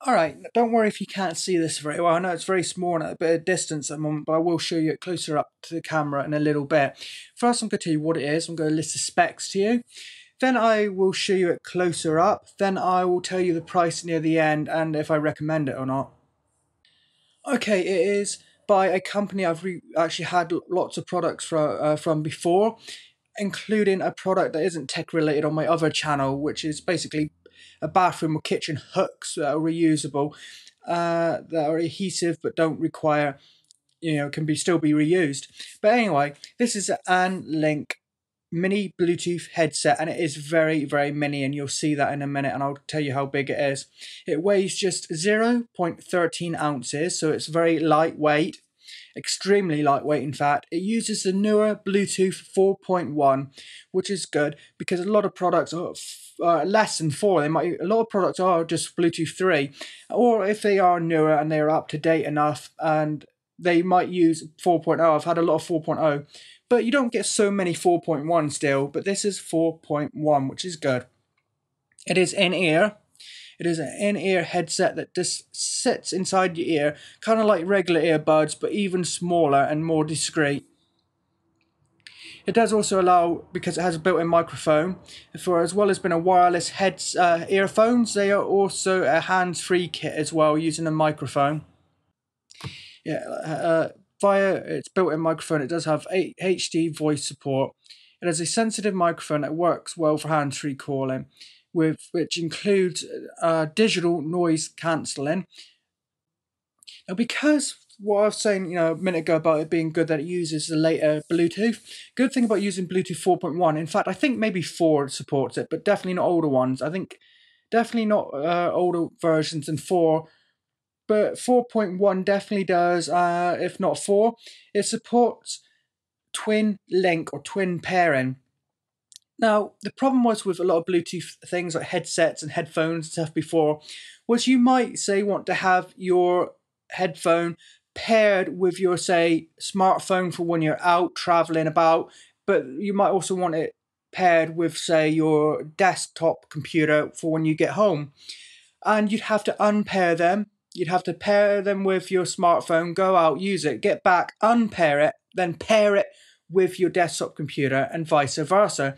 Alright, don't worry if you can't see this very well. I know it's very small and at a bit of distance at the moment, but I will show you it closer up to the camera in a little bit. First, I'm going to tell you what it is. I'm going to list the specs to you. Then I will show you it closer up. Then I will tell you the price near the end and if I recommend it or not. Okay, it is by a company I've actually had lots of products from before, including a product that isn't tech related on my other channel, which is basically a bathroom or kitchen hooks that are reusable, that are adhesive but don't require, can be still be reused. But anyway, this is an AngLink mini Bluetooth headset, and it is very, very mini, and you'll see that in a minute, and I'll tell you how big it is. It weighs just 0.13 ounces, so it's very lightweight, extremely lightweight in fact. It uses the newer Bluetooth 4.1, which is good because a lot of products are less than 4. A lot of products are just Bluetooth 3, or if they are newer and they're up to date enough, and they might use 4.0. I've had a lot of 4.0, but you don't get so many 4.1 still, but this is 4.1, which is good. It is in-ear. It is an in-ear headset that just sits inside your ear, kind of like regular earbuds, but even smaller and more discreet. It does also allow, because it has a built-in microphone, for as well as being a wireless earphones, they are also a hands-free kit as well, using a microphone. Yeah, via its built-in microphone, it does have HD voice support. It has a sensitive microphone that works well for hands-free calling, which includes digital noise cancelling. Now, because what I was saying, a minute ago about it being good that it uses the later Bluetooth, good thing about using Bluetooth 4.1, in fact, I think maybe 4 supports it, but definitely not older ones. I think definitely not older versions than 4. But 4.1 definitely does, if not 4. It supports twin link or twin pairing. Now, the problem was with a lot of Bluetooth things like headsets and headphones and stuff before, was you might, say, want to have your headphone paired with your, say, smartphone for when you're out traveling about, but you might also want it paired with, say, your desktop computer for when you get home. And you'd have to unpair them. You'd have to pair them with your smartphone, go out, use it, get back, unpair it, then pair it with your desktop computer, and vice versa.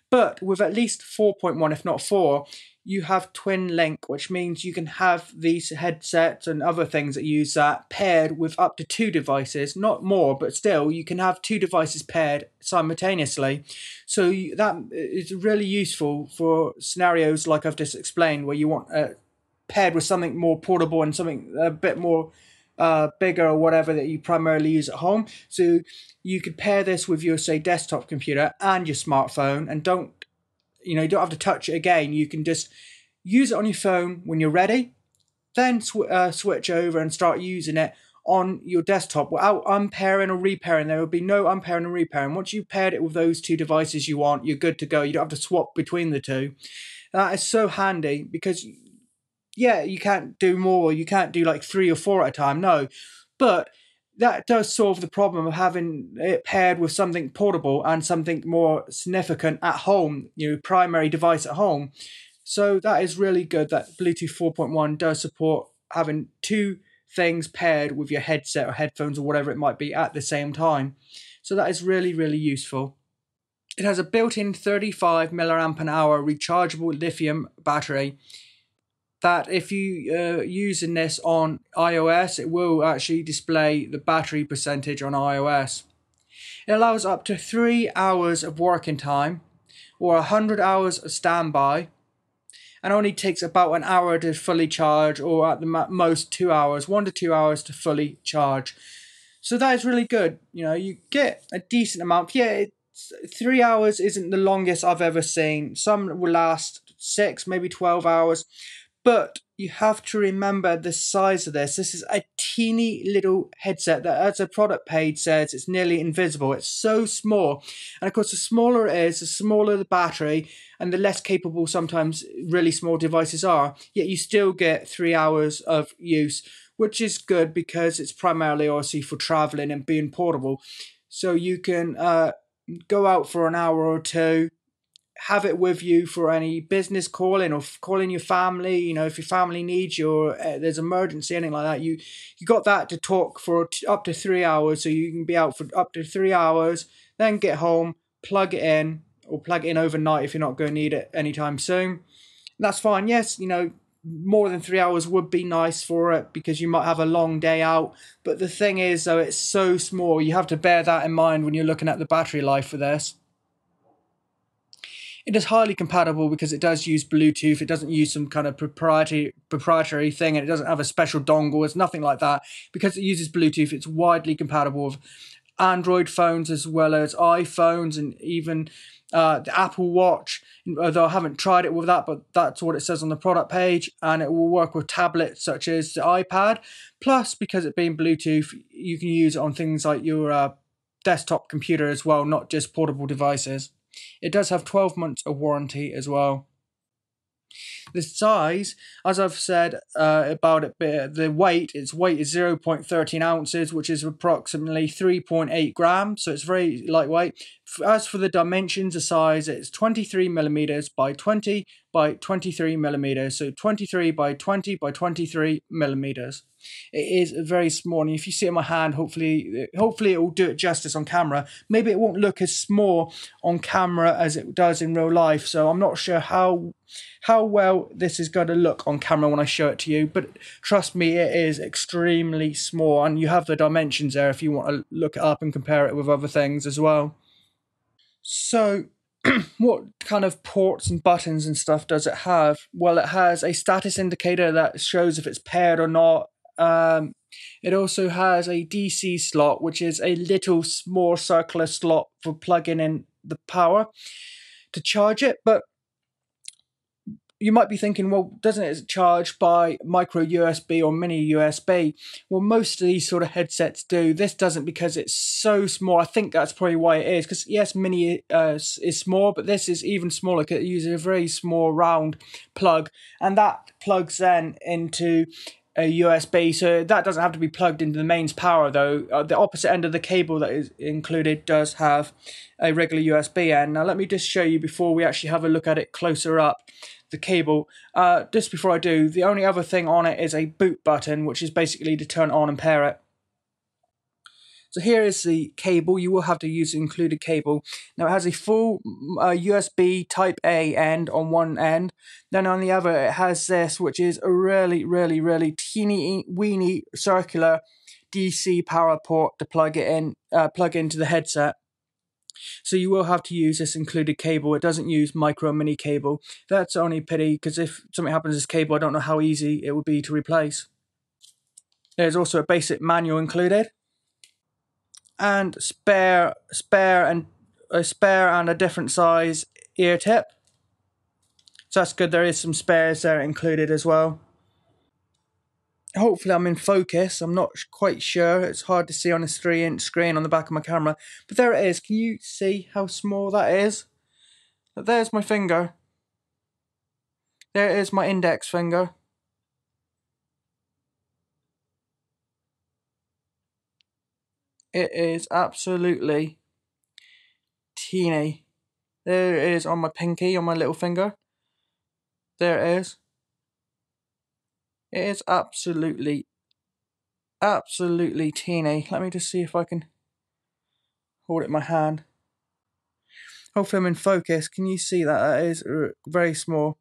But with at least 4.1, if not 4, you have twin link, which means you can have these headsets and other things that use that paired with up to 2 devices, not more, but still you can have 2 devices paired simultaneously. So that is really useful for scenarios like I've just explained, where you want paired with something more portable and something a bit more bigger or whatever that you primarily use at home. So you could pair this with your, say, desktop computer and your smartphone, and you don't have to touch it again. You can just use it on your phone when you're ready, then switch over and start using it on your desktop without unpairing or repairing. There will be no unpairing and repairing. Once you've paired it with those 2 devices you want, you're good to go. You don't have to swap between the 2. That is so handy because, yeah, you can't do more. You can't do like 3 or 4 at a time, no. But that does solve the problem of having it paired with something portable and something more significant at home, primary device at home. So that is really good that Bluetooth 4.1 does support having 2 things paired with your headset or headphones or whatever it might be at the same time. So that is really, really useful. It has a built-in 35 milliamp an hour rechargeable lithium battery that if you using this on iOS, it will actually display the battery percentage on iOS. It allows up to 3 hours of working time or 100 hours of standby, and only takes about an hour to fully charge, or at the most 2 hours, 1 to 2 hours to fully charge. So that is really good. You get a decent amount. Yeah, 3 hours isn't the longest I've ever seen. Some will last 6, maybe 12 hours. But you have to remember the size of this. This is a teeny little headset that, as a product page says, it's nearly invisible. It's so small. And of course, the smaller it is, the smaller the battery, and the less capable sometimes really small devices are. Yet you still get 3 hours of use, which is good because it's primarily obviously for traveling and being portable. So you can go out for an hour or 2, have it with you for any business calling or calling your family. You know, if your family needs you or there's emergency, anything like that, you got that to talk for up to 3 hours, so you can be out for up to 3 hours, then get home, plug it in, or plug it in overnight if you're not going to need it anytime soon. That's fine. Yes, you know, more than 3 hours would be nice for it because you might have a long day out. But the thing is, though, it's so small. You have to bear that in mind when you're looking at the battery life for this. It is highly compatible because it does use Bluetooth. It doesn't use some kind of proprietary thing, and it doesn't have a special dongle. It's nothing like that. Because it uses Bluetooth, it's widely compatible with Android phones as well as iPhones and even the Apple Watch. Although I haven't tried it with that, but that's what it says on the product page. And it will work with tablets such as the iPad. Plus, because it being Bluetooth, you can use it on things like your desktop computer as well, not just portable devices. It does have 12 months of warranty as well. The size, as I've said about it, the weight, its weight is 0.13 ounces, which is approximately 3.8 grams, so it's very lightweight. As for the dimensions, the size, it's 23 millimeters by 20 by 23 millimeters, so 23 by 20 by 23 millimeters. It is very small, and if you see it in my hand, hopefully it will do it justice on camera. Maybe it won't look as small on camera as it does in real life, so I'm not sure how well this is going to look on camera when I show it to you, but trust me, it is extremely small, and you have the dimensions there if you want to look it up and compare it with other things as well. So what kind of ports and buttons and stuff does it have? Well, it has a status indicator that shows if it's paired or not. It also has a DC slot, which is a little small circular slot for plugging in the power to charge it. But you might be thinking, well, doesn't it charge by micro USB or mini USB? Well, most of these sort of headsets do. This doesn't because it's so small. I think that's probably why it is. Because yes, mini is small, but this is even smaller because it uses a very small round plug. And that plugs then into a USB. So that doesn't have to be plugged into the mains power, though. The opposite end of the cable that is included does have a regular USB end. Now, let me just show you before we actually have a look at it closer up. The cable. Just before I do, the only other thing on it is a boot button, which is basically to turn on and pair it. So here is the cable. You will have to use the included cable. Now it has a full USB Type A end on one end. Then on the other it has this, which is a really teeny weeny circular DC power port to plug it in, plug into the headset. So you will have to use this included cable. It doesn't use micro mini cable. That's only pity because if something happens to this cable, I don't know how easy it would be to replace. There's also a basic manual included, and and a spare and a different size ear tip. So that's good. There is some spares there included as well. Hopefully I'm in focus. I'm not quite sure. It's hard to see on this 3-inch screen on the back of my camera. But there it is. Can you see how small that is? There's my finger. There is my index finger. It is absolutely teeny. There it is on my pinky, on my little finger. There it is. It is absolutely teeny. Let me just see if I can hold it in my hand. Hopefully I'm in focus. Can you see that? That is very small.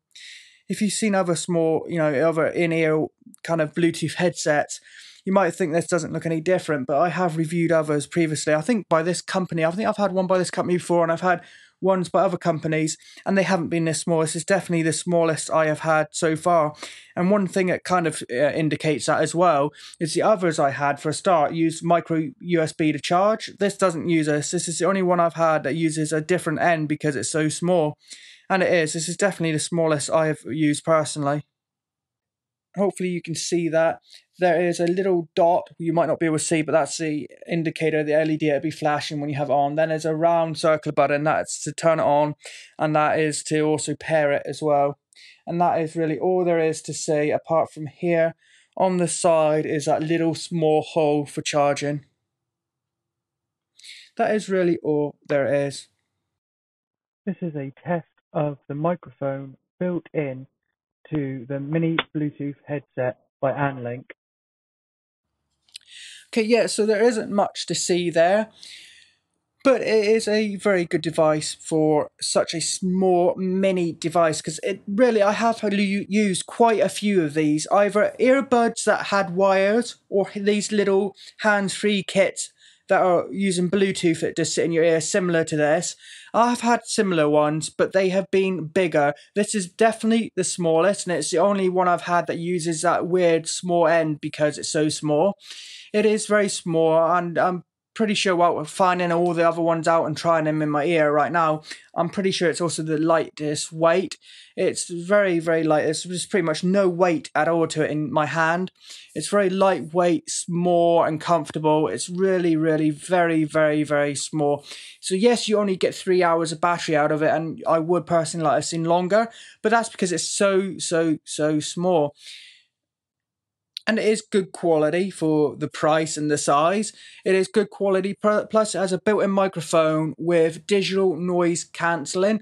If you've seen other small, other in-ear kind of Bluetooth headsets, you might think this doesn't look any different, but I have reviewed others previously. I think by this company, I think I've had one by this company before, and I've had ones by other companies, and they haven't been this small. This is definitely the smallest I have had so far. And one thing that kind of indicates that as well is the others I had for a start used micro USB to charge. This doesn't use this. This is the only one I've had that uses a different end because it's so small. And it is. This is definitely the smallest I have used personally. Hopefully you can see that. There is a little dot you might not be able to see, but that's the indicator, the LED will be flashing when you have it on. Then there's a round circular button, that's to turn it on, and that is to also pair it as well. And that is really all there is to say, apart from here on the side is that little small hole for charging. That is really all there is. This is a test of the microphone built in to the mini Bluetooth headset by AngLink. Okay, yeah, so there isn't much to see there, but it is a very good device for such a small mini device, because it really, I have used quite a few of these, either earbuds that had wires or these little hands-free kits that are using Bluetooth that just sit in your ear, similar to this. I've had similar ones, but they have been bigger. This is definitely the smallest, and it's the only one I've had that uses that weird small end because it's so small. It is very small, and I'm pretty sure while we're finding all the other ones out and trying them in my ear right now, I'm pretty sure it's also the lightest weight. It's very, very light. There's pretty much no weight at all to it in my hand. It's very lightweight, small, and comfortable. It's really, really very, very, very small. So yes, you only get 3 hours of battery out of it, and I would personally like to have seen longer, but that's because it's so, so, so small. And it is good quality for the price and the size. It is good quality, plus it has a built-in microphone with digital noise cancelling,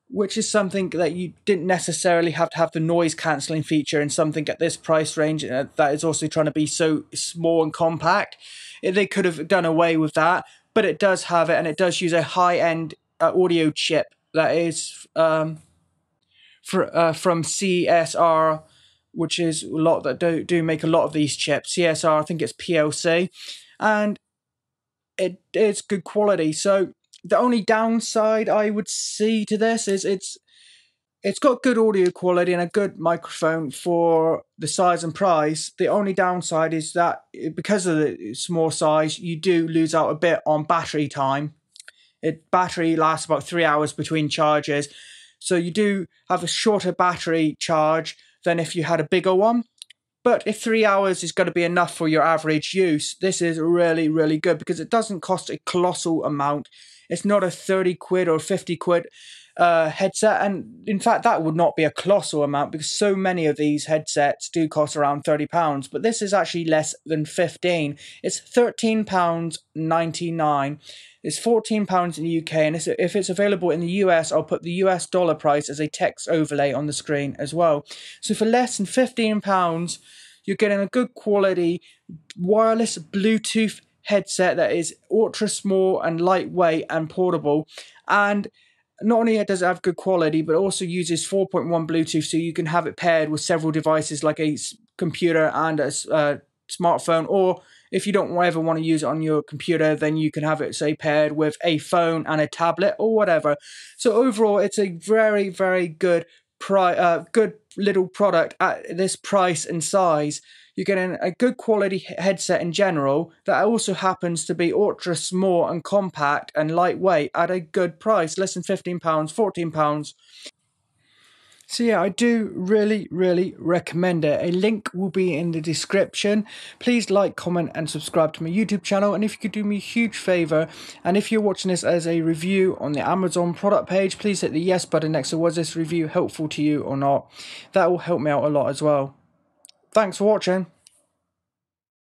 which is something that you didn't necessarily have to have the noise cancelling feature in something at this price range that is also trying to be so small and compact. They could have done away with that, but it does have it, and it does use a high-end audio chip that is from CSR, which is a lot that do make a lot of these chips. CSR, I think it's PLC, and it is good quality. So the only downside I would see to this is it's got good audio quality and a good microphone for the size and price. The only downside is that because of the small size, you do lose out a bit on battery time. Battery lasts about 3 hours between charges, so you do have a shorter battery charge than if you had a bigger one. But if 3 hours is going to be enough for your average use, this is really, really good because it doesn't cost a colossal amount. It's not a 30 quid or 50 quid headset. And in fact, that would not be a colossal amount because so many of these headsets do cost around £30. But this is actually less than 15. It's £13.99. It's £14 in the UK, and if it's available in the US, I'll put the US dollar price as a text overlay on the screen as well. So for less than £15, you're getting a good quality wireless Bluetooth headset that is ultra small and lightweight and portable. And not only does it have good quality, but it also uses 4.1 Bluetooth, so you can have it paired with several devices like a computer and a smartphone, or if you don't ever want to use it on your computer, then you can have it, say, paired with a phone and a tablet or whatever. So overall, it's a very, very good good little product at this price and size. You're getting a good quality headset in general that also happens to be ultra small and compact and lightweight at a good price, less than £15, £14. So yeah, I do really, really recommend it. A link will be in the description. Please like, comment, and subscribe to my YouTube channel. And if you could do me a huge favour, and if you're watching this as a review on the Amazon product page, please hit the yes button next to was this review helpful to you or not. That will help me out a lot as well. Thanks for watching.